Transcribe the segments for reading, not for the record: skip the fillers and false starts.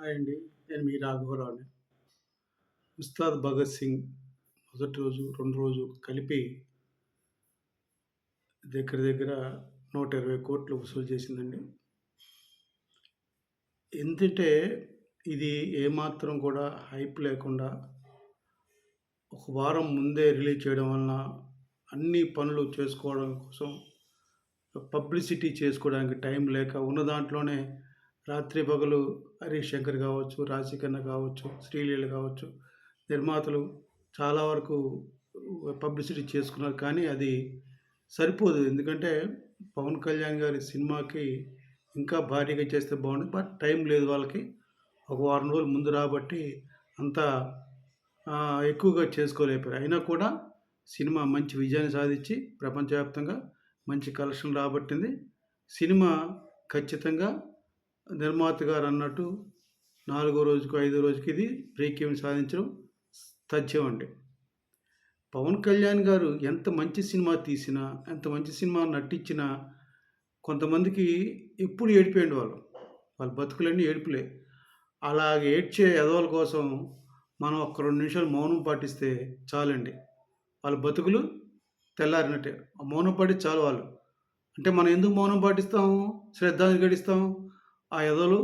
Hi అండి. నేను మీ రాఘవరావుని. ఉస్తాద్ భగత్ సింగ్ మొదటి రోజు, 2 రోజు కలిపి దగ్గర దగ్గర 120,00,00,000 వసూలు చేసిందండి. ఎందుకంటే ఇది ఏమాత్రం కూడా హైప్ లేకుండా ఒక వారం ముందే రిలీజ్ చేయడం వలన అన్ని పనులు చేసుకోవడం కోసం పబ్లిసిటీ చేసుకోవడానికి టైం లేక ఉన్న దాంట్లోనే రాత్రి పగలు హరీష్ శంకర్ కావచ్చు, రాజశేఖర్ కావచ్చు, శ్రీలీల కావచ్చు, నిర్మాతలు చాలా వరకు పబ్లిసిటీ చేసుకున్నారు. కానీ అది సరిపోదు. ఎందుకంటే పవన్ కళ్యాణ్ గారి సినిమాకి ఇంకా భారీగా చేస్తే బాగుండేది. బట్ టైం లేదు వాళ్ళకి. ఒక వారం రోజులు ముందు రాబట్టి అంత ఎక్కువగా చేసుకోలేకపోయారు. అయినా కూడా సినిమా మంచి విజయాన్ని సాధించి ప్రపంచవ్యాప్తంగా మంచి కలెక్షన్ రాబట్టింది. సినిమా ఖచ్చితంగా నిర్మాత గారు అన్నట్టు 4 రోజుకు, 5 రోజుకి ఇది బ్రేక్ ఈవెన్ సాధించడం తథ్యం అండి. పవన్ కళ్యాణ్ గారు ఎంత మంచి సినిమా తీసినా, ఎంత మంచి సినిమా నటించినా కొంతమందికి ఎప్పుడు ఏడిపోయిండు వాళ్ళు. వాళ్ళ బతుకులన్నీ ఏడుపులే. అలాగ ఏడ్చే ఎదవల కోసం మనం ఒక్క 2 నిమిషాలు మౌనం పాటిస్తే చాలండి. వాళ్ళ బతుకులు తెల్లారినట్టే. ఆ మౌనం పాటిస్తే చాలు వాళ్ళు. అంటే మనం ఎందుకు మౌనం పాటిస్తాము? శ్రద్ధాంజలి ఘటిస్తాము. ఆ ఎదవలు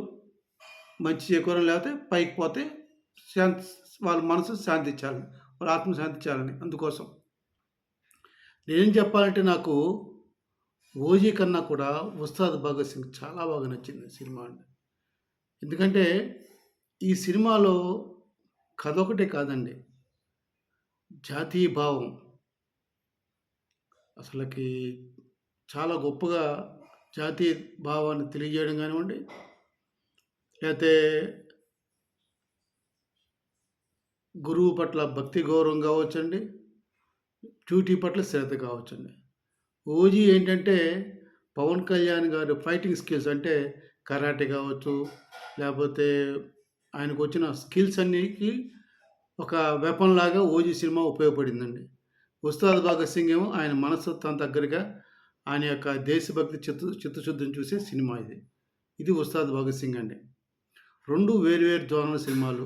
మంచి చేకూరని లేకపోతే పైకి పోతే శాంతి వాళ్ళ మనసు శాంతించాలని, వాళ్ళ ఆత్మ శాంతించాలని అందుకోసం. నేనేం చెప్పాలంటే నాకు 'ఓజీ' కన్నా కూడా 'ఉస్తాద్ భగత్ సింగ్' చాలా బాగా నచ్చింది సినిమా అండి. ఎందుకంటే ఈ సినిమాలో కథ ఒకటే కాదండి. జాతీయ భావం అసలకి చాలా గొప్పగా జాతీయ భావాన్ని తెలియజేయడం కానివ్వండి, లేతే గురువు పట్ల భక్తి గౌరవం కావచ్చండి, డ్యూటీ పట్ల శ్రద్ధ కావచ్చండి. 'ఓజీ' ఏంటంటే పవన్ కళ్యాణ్ గారు ఫైటింగ్ స్కిల్స్ అంటే కరాటే కావచ్చు, లేకపోతే ఆయనకొచ్చిన స్కిల్స్ అన్నిటికి ఒక వెపన్ లాగా 'ఓజీ' సినిమా ఉపయోగపడిందండి. 'ఉస్తాద్ భగత్ సింగ్' ఏమో ఆయన మనస్తత్వానికి దగ్గరగా ఆయన యొక్క దేశభక్తి చిత్తశుద్ధిని చూసే సినిమా ఇది. ఇది 'ఉస్తాద్ భగత్ సింగ్' అండి. 2 వేరు వేరు జోనర్ సినిమాలు.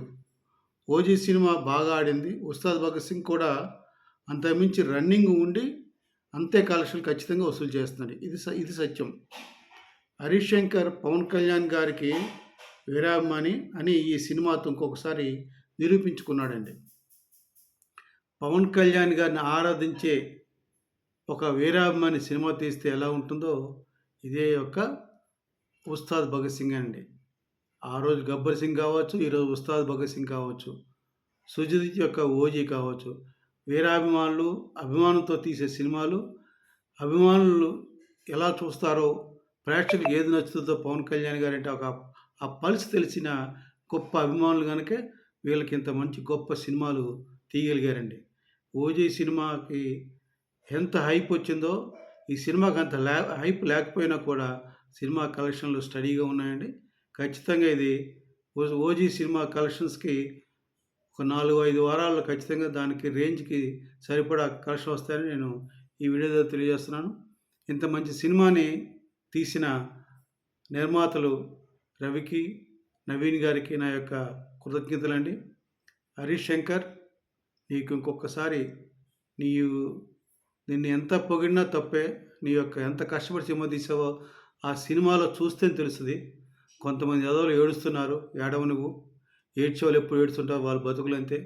'ఓజీ' సినిమా బాగా ఆడింది. 'ఉస్తాద్ భగత్ సింగ్' కూడా అంతకుమించి రన్నింగ్ ఉండి అంతే కలెక్షన్లు ఖచ్చితంగా వసూలు చేస్తున్నాడు. ఇది సత్యం. హరీష్ శంకర్ పవన్ కళ్యాణ్ గారికి వీరాభిమాని అని ఈ సినిమాతో ఇంకొకసారి నిరూపించుకున్నాడండి. పవన్ కళ్యాణ్ గారిని ఆరాధించే ఒక వీరాభిమాని సినిమా తీస్తే ఎలా ఉంటుందో ఇదే యొక్క 'ఉస్తాద్ భగత్ సింగ్' అండి. ఆ రోజు 'గబ్బర్ సింగ్' కావచ్చు, ఈరోజు 'ఉస్తాద్ భగత్ సింగ్' కావచ్చు, సుజిత్ యొక్క 'ఓజీ' కావచ్చు. వీరాభిమానులు అభిమానంతో తీసే సినిమాలు, అభిమానులు ఎలా చూస్తారో, ప్రేక్షకులకు ఏది నచ్చుతుందో పవన్ కళ్యాణ్ గారంటే ఆ పల్స్ తెలిసిన గొప్ప అభిమానులు కనుకే వీళ్ళకి ఇంత మంచి గొప్ప సినిమాలు తీయగలిగారండి. 'ఓజీ' సినిమాకి ఎంత హైప్ వచ్చిందో ఈ సినిమాకి అంత హైప్ లేకపోయినా కూడా సినిమా కలెక్షన్లు స్టడీగా ఉన్నాయండి. ఖచ్చితంగా ఇది 'ఓజీ' సినిమా కలెక్షన్స్‌కి ఒక 4, 5 వారాల్లో ఖచ్చితంగా దానికి రేంజ్‌కి సరిపడా కలెక్షన్ వస్తాయని నేను ఈ వీడియో ద్వారా తెలియజేస్తున్నాను. ఇంత మంచి సినిమాని తీసిన నిర్మాతలు రవికి, నవీన్ గారికి నా యొక్క కృతజ్ఞతలండి. హరీష్ శంకర్, నీకు ఇంకొకసారి నిన్ను ఎంత పొగిడినా తప్పే. నీ యొక్క ఎంత కష్టపడి సినిమా తీసావో ఆ సినిమాలో చూస్తేనే తెలుస్తది. కొంతమంది ఎదవలు ఏడుస్తున్నారు. ఏడవ నువ్వు. ఏడ్చేవాళ్ళు ఎప్పుడు ఏడుస్తుంటారు. వాళ్ళ బతుకులు అంతే.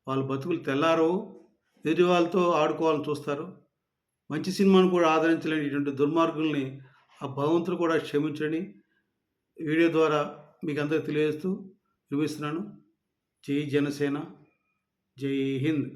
వాళ్ళ బతుకులు తెల్లారవు. ఎదుటి వాళ్ళతో ఆడుకోవాలని చూస్తారు. మంచి సినిమాను కూడా ఆదరించలేని ఇటువంటి దుర్మార్గుల్ని ఆ భగవంతుడు కూడా క్షమించడని వీడియో ద్వారా మీకు అందరికి తెలియజేస్తూ ముగిస్తున్నాను. జై జనసేన. జై హింద్.